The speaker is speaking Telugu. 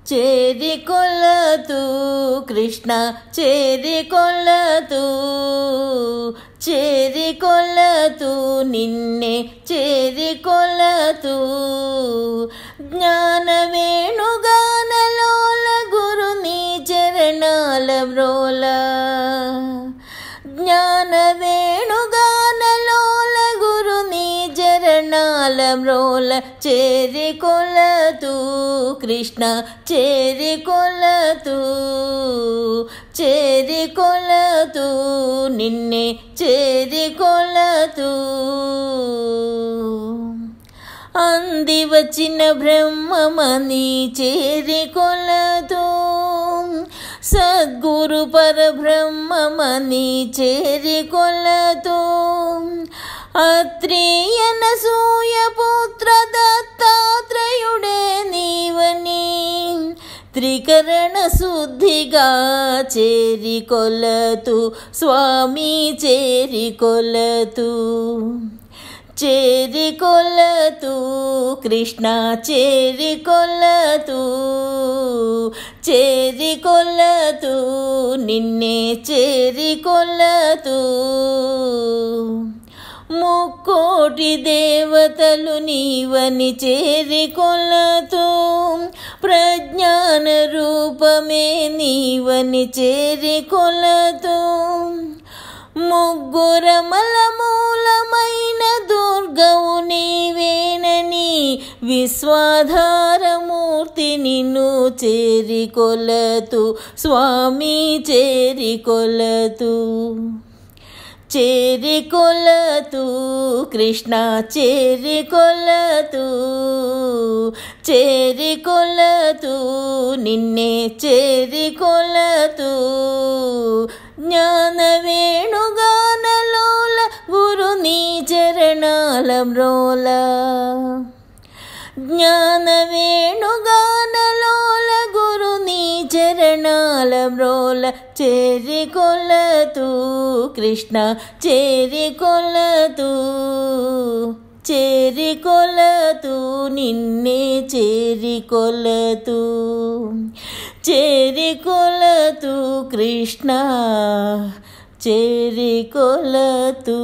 చేరికొలతు కృష్ణ చేరికొలతు చేరికొలతు నిన్నే చేరికొలతు జ్ఞాన వేణుగానలోల గురు నీ చరణాల మ్రోల జ్ఞాన వేణుగానలోల గురు నీ చరణాల మ్రోల చేరికొలతు కృష్ణ చేరికొలతు చేరికొలతు నిన్నే చేరికొలతు అంది వచ్చిన బ్రహ్మమని చేరికొలతు సద్గురు పరబ్రహ్మమని చేరికొలతు అత్రియన సూయపుత్ర దత్తాత్రేయుడే నీవని త్రికరణ శుద్ధిగా చేరికొలతు స్వామి చేరికొలతు చేరికొలతు కృష్ణ చేరికొలతు చేరికొలతు నిన్నే చేరికొలతు ముక్కోటి దేవతలు నీవని చేరికొలతు ప్రజ్ఞాన రూపమే నీవని చేరికొలతు ముగ్గురమల మూలమైన దుర్గవు నీవేనని విశ్వాధారమూర్తి నిన్ను చేరికొలతు స్వామి చేరికొలతు చేరికొలతు కృష్ణ చేరికొలతు చేరికొలతు నిన్నే చేరికొలతు జ్ఞాన వేణుగానలోల గురు నీ చరణాల మ్రోల జ్ఞాన వేణుగానలోల గురు నీ చరణాల మ్రోల చేరికొలతు కృష్ణ చేరికొలతు చేరికొలతు నిన్నే చేరికొలతు చేరికొలతు కృష్ణ చేరికొలతు